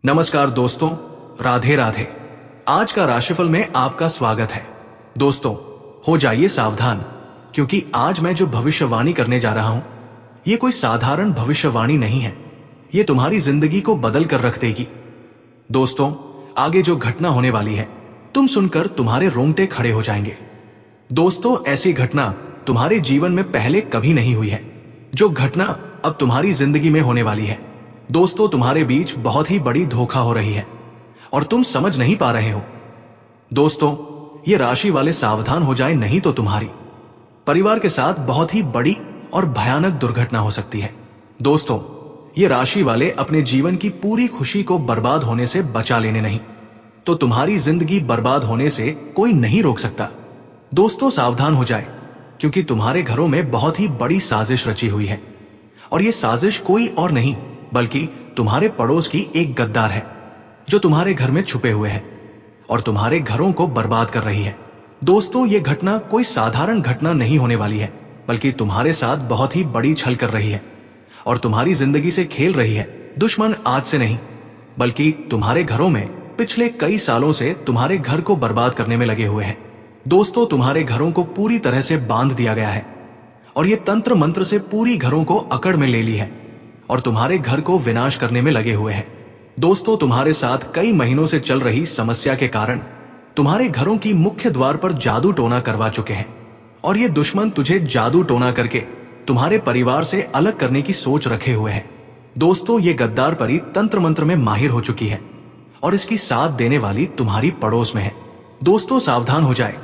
नमस्कार दोस्तों, राधे राधे। आज का राशिफल में आपका स्वागत है। दोस्तों, हो जाइए सावधान, क्योंकि आज मैं जो भविष्यवाणी करने जा रहा हूं, ये कोई साधारण भविष्यवाणी नहीं है। ये तुम्हारी जिंदगी को बदल कर रख देगी। दोस्तों, आगे जो घटना होने वाली है, तुम सुनकर तुम्हारे रोंगटे खड़े हो जाएंगे। दोस्तों, ऐसी घटना तुम्हारे जीवन में पहले कभी नहीं हुई है। जो घटना अब तुम्हारी जिंदगी में होने वाली है, दोस्तों, तुम्हारे बीच बहुत ही बड़ी धोखा हो रही है और तुम समझ नहीं पा रहे हो। दोस्तों, ये राशि वाले सावधान हो जाएं, नहीं तो तुम्हारी परिवार के साथ बहुत ही बड़ी और भयानक दुर्घटना हो सकती है। दोस्तों, ये राशि वाले अपने जीवन की पूरी खुशी को बर्बाद होने से बचा लेने नहीं, तो तुम्हारी जिंदगी बर्बाद होने से कोई नहीं रोक सकता। दोस्तों, सावधान हो जाए, क्योंकि तुम्हारे घरों में बहुत ही बड़ी साजिश रची हुई है और ये साजिश कोई और नहीं बल्कि तुम्हारे पड़ोस की एक गद्दार है, जो तुम्हारे घर में छुपे हुए हैं और तुम्हारे घरों को बर्बाद कर रही है। दोस्तों, ये घटना कोई साधारण घटना नहीं होने वाली है, बल्कि तुम्हारे साथ बहुत ही बड़ी छल कर रही है और तुम्हारी जिंदगी से खेल रही है। दुश्मन आज से नहीं, बल्कि तुम्हारे घरों में पिछले कई सालों से तुम्हारे घर को बर्बाद करने में लगे हुए हैं। दोस्तों, तुम्हारे घरों को पूरी तरह से बांध दिया गया है और ये तंत्र मंत्र से पूरी घरों को अकड़ में ले ली है और तुम्हारे घर को विनाश करने में लगे हुए हैं। दोस्तों, तुम्हारे साथ कई महीनों से चल रही समस्या के कारण तुम्हारे घरों की मुख्य द्वार पर जादू टोना करवा चुके हैं और ये दुश्मन तुझे जादू टोना करके तुम्हारे परिवार से अलग करने की सोच रखे हुए हैं। दोस्तों, ये गद्दार परी तंत्र मंत्र में माहिर हो चुकी है और इसकी साथ देने वाली तुम्हारी पड़ोस में है। दोस्तों, सावधान हो जाए,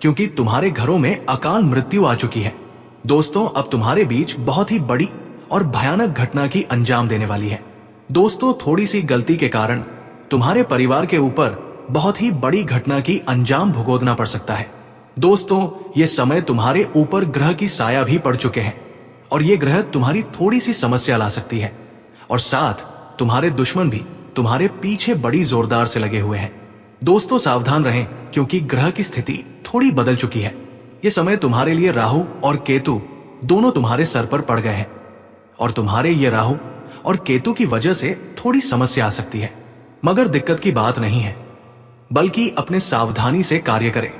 क्योंकि तुम्हारे घरों में अकाल मृत्यु आ चुकी है। दोस्तों, अब तुम्हारे बीच बहुत ही बड़ी और भयानक घटना की अंजाम देने वाली है। दोस्तों, थोड़ी सी गलती के कारण तुम्हारे परिवार के ऊपर बहुत ही बड़ी घटना की अंजाम भुगतना पड़ सकता है। दोस्तों, ये समय तुम्हारे ऊपर ग्रह की साया भी पड़ चुके हैं और ये ग्रह तुम्हारी थोड़ी सी समस्या ला सकती है और साथ तुम्हारे दुश्मन भी तुम्हारे पीछे बड़ी जोरदार से लगे हुए हैं। दोस्तों, सावधान रहें, क्योंकि ग्रह की स्थिति थोड़ी बदल चुकी है। ये समय तुम्हारे लिए राहु और केतु दोनों तुम्हारे सर पर पड़ गए हैं और तुम्हारे ये राहु और केतु की वजह से थोड़ी समस्या आ सकती है, मगर दिक्कत की बात नहीं है, बल्कि अपने सावधानी से कार्य करें।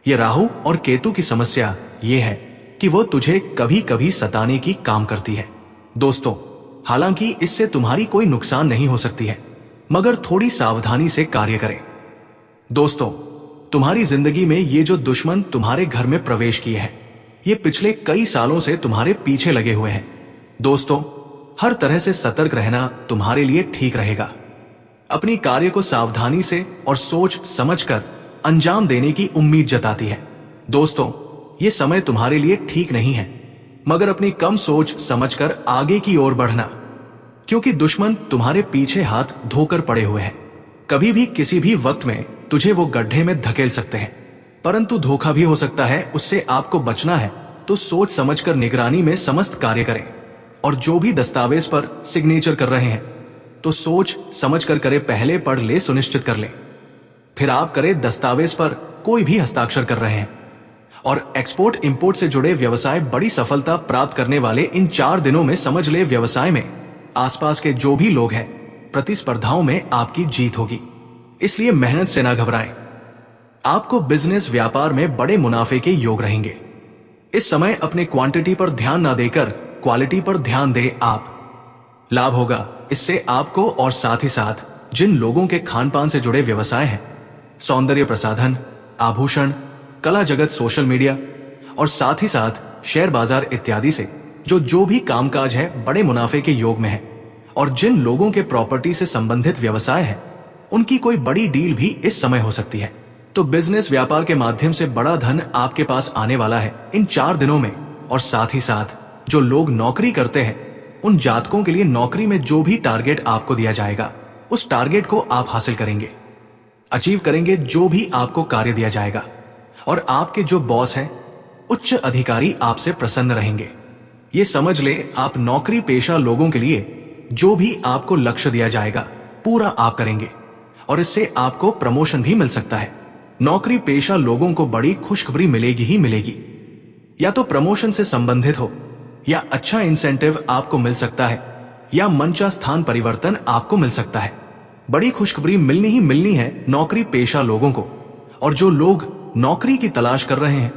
ये राहु और केतु की समस्या ये है कि वो तुझे कभी कभी सताने की काम करती है। दोस्तों, हालांकि इससे तुम्हारी कोई नुकसान नहीं हो सकती है, मगर थोड़ी सावधानी से कार्य करें। दोस्तों, तुम्हारी जिंदगी में ये जो दुश्मन तुम्हारे घर में प्रवेश किए हैं, ये पिछले कई सालों से तुम्हारे पीछे लगे हुए हैं। दोस्तों, हर तरह से सतर्क रहना तुम्हारे लिए ठीक रहेगा। अपनी कार्य को सावधानी से और सोच समझकर अंजाम देने की उम्मीद जताती है। दोस्तों, ये समय तुम्हारे लिए ठीक नहीं है, मगर अपनी कम सोच समझकर आगे की ओर बढ़ना, क्योंकि दुश्मन तुम्हारे पीछे हाथ धोकर पड़े हुए हैं। कभी भी किसी भी वक्त में तुझे वो गड्ढे में धकेल सकते हैं, परंतु धोखा भी हो सकता है। उससे आपको बचना है तो सोच समझकर निगरानी में समस्त कार्य करें और जो भी दस्तावेज पर सिग्नेचर कर रहे हैं तो सोच समझकर करें। पहले पढ़ ले, सुनिश्चित कर ले, फिर आप करें। दस्तावेज पर कोई भी हस्ताक्षर कर रहे हैं और एक्सपोर्ट इंपोर्ट से जुड़े व्यवसाय बड़ी सफलता प्राप्त करने वाले इन 4 दिनों में समझ ले, व्यवसाय में आसपास के जो भी लोग हैं, प्रतिस्पर्धाओं में आपकी जीत होगी, इसलिए मेहनत से ना घबराएं। आपको बिजनेस व्यापार में बड़े मुनाफे के योग रहेंगे। इस समय अपने क्वांटिटी पर ध्यान ना देकर क्वालिटी पर ध्यान दे, आप लाभ होगा इससे आपको और साथ ही साथ जिन लोगों के खान पान से जुड़े व्यवसाय हैं, सौंदर्य प्रसाधन, आभूषण, कला जगत, सोशल मीडिया और साथ ही साथ शेयर बाजार इत्यादि से जो भी कामकाज है, बड़े मुनाफे के योग में है। और जिन लोगों के प्रॉपर्टी से संबंधित व्यवसाय है, उनकी कोई बड़ी डील भी इस समय हो सकती है। तो बिजनेस व्यापार के माध्यम से बड़ा धन आपके पास आने वाला है इन 4 दिनों में। और साथ ही साथ जो लोग नौकरी करते हैं, उन जातकों के लिए नौकरी में जो भी टारगेट आपको दिया जाएगा, उस टारगेट को आप हासिल करेंगे, अचीव करेंगे जो भी आपको कार्य दिया जाएगा। और आपके जो बॉस हैं, उच्च अधिकारी आपसे प्रसन्न रहेंगे। ये समझ ले, आप नौकरी पेशा लोगों के लिए जो भी आपको लक्ष्य दिया जाएगा, पूरा आप करेंगे और इससे आपको प्रमोशन भी मिल सकता है। नौकरी पेशा लोगों को बड़ी खुशखबरी मिलेगी ही मिलेगी, या तो प्रमोशन से संबंधित हो, या अच्छा इंसेंटिव आपको मिल सकता है, या मंचा स्थान परिवर्तन आपको मिल सकता है। बड़ी खुशखबरी मिलनी ही मिलनी है नौकरी पेशा लोगों को। और जो लोग नौकरी की तलाश कर रहे हैं,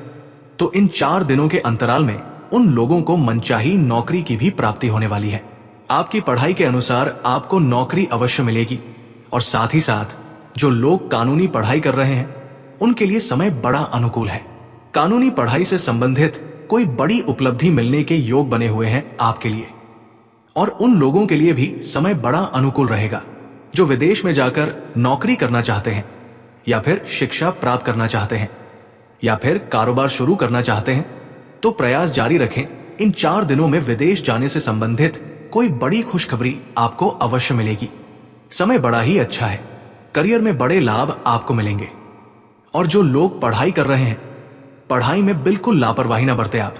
तो इन 4 दिनों के अंतराल में उन लोगों को मनचाही नौकरी की भी प्राप्ति होने वाली है। आपकी पढ़ाई के अनुसार आपको नौकरी अवश्य मिलेगी। और साथ ही साथ जो लोग कानूनी पढ़ाई कर रहे हैं, उनके लिए समय बड़ा अनुकूल है। कानूनी पढ़ाई से संबंधित कोई बड़ी उपलब्धि मिलने के योग बने हुए हैं आपके लिए। और उन लोगों के लिए भी समय बड़ा अनुकूल रहेगा जो विदेश में जाकर नौकरी करना चाहते हैं, या फिर शिक्षा प्राप्त करना चाहते हैं, या फिर कारोबार शुरू करना चाहते हैं। तो प्रयास जारी रखें। इन 4 दिनों में विदेश जाने से संबंधित कोई बड़ी खुशखबरी आपको अवश्य मिलेगी। समय बड़ा ही अच्छा है। करियर में बड़े लाभ आपको मिलेंगे। और जो लोग पढ़ाई कर रहे हैं, पढ़ाई में बिल्कुल लापरवाही ना बरतें आप।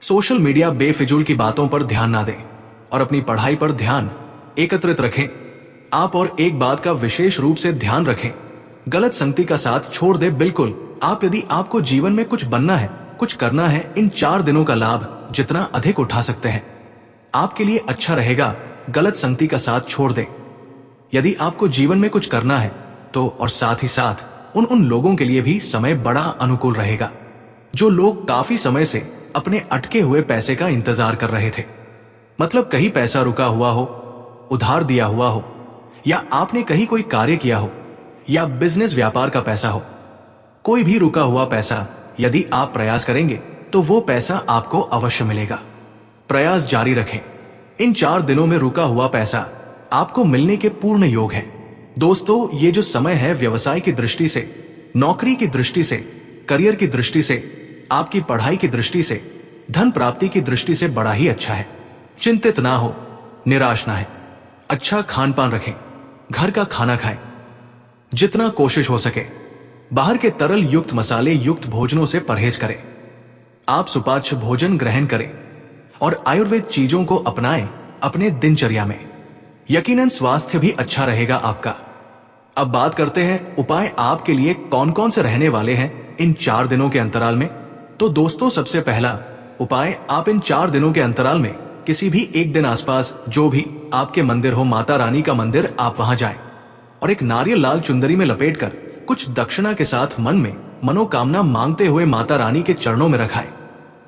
सोशल मीडिया बेफिजूल की बातों पर ध्यान ना दें और अपनी पढ़ाई पर ध्यान एकत्रित रखें आप। और एक बात का विशेष रूप से ध्यान रखें, गलत संगति का साथ छोड़ दे बिल्कुल। आप यदि आपको जीवन में कुछ बनना है, कुछ करना है, इन 4 दिनों का लाभ जितना अधिक उठा सकते हैं, आपके लिए अच्छा रहेगा। गलत संगति का साथ छोड़ दे। यदि आपको जीवन में कुछ करना है तो, और साथ ही साथ उन लोगों के लिए भी समय बड़ा अनुकूल रहेगा जो लोग काफी समय से अपने अटके हुए पैसे का इंतजार कर रहे थे। मतलब कहीं पैसा रुका हुआ हो, उधार दिया हुआ हो, या आपने कहीं कोई कार्य किया हो, या बिजनेस व्यापार का पैसा हो। कोई भी रुका हुआ पैसा यदि आप प्रयास करेंगे तो वो पैसा आपको अवश्य मिलेगा। प्रयास जारी रखें। इन 4 दिनों में रुका हुआ पैसा आपको मिलने के पूर्ण योग है। दोस्तों, ये जो समय है व्यवसाय की दृष्टि से, नौकरी की दृष्टि से, करियर की दृष्टि से, आपकी पढ़ाई की दृष्टि से, धन प्राप्ति की दृष्टि से बड़ा ही अच्छा है। चिंतित ना हो, निराश ना है। अच्छा खान पान रखें, घर का खाना खाएं। जितना कोशिश हो सके बाहर के तरल युक्त मसाले युक्त भोजनों से परहेज करें। आप सुपाच्य भोजन ग्रहण करें और आयुर्वेद चीजों को अपनाएं अपने दिनचर्या में। यकीनन स्वास्थ्य भी अच्छा रहेगा आपका। अब बात करते हैं उपाय आपके लिए कौन कौन से रहने वाले हैं इन 4 दिनों के अंतराल में। तो दोस्तों, सबसे पहला उपाय, आप इन 4 दिनों के अंतराल में किसी भी एक दिन आसपास जो भी आपके मंदिर हो, माता रानी का मंदिर, आप वहां जाएं और एक नारियल लाल चुंदरी में लपेटकर कुछ दक्षिणा के साथ मन में मनोकामना मांगते हुए माता रानी के चरणों में रखाएं।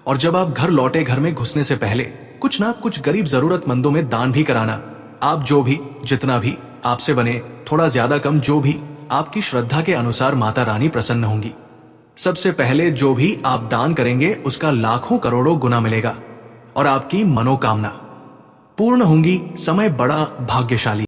और जब आप घर लौटे, घर में घुसने से पहले कुछ ना कुछ गरीब जरूरतमंदों में दान भी कराना। आप जो भी, जितना भी आपसे बने, थोड़ा ज्यादा कम, जो भी आपकी श्रद्धा के अनुसार माता रानी प्रसन्न होंगी। सबसे पहले जो भी आप दान करेंगे उसका लाखों करोड़ों गुना मिलेगा और आपकी मनोकामना पूर्ण होंगी। समय बड़ा भाग्यशाली।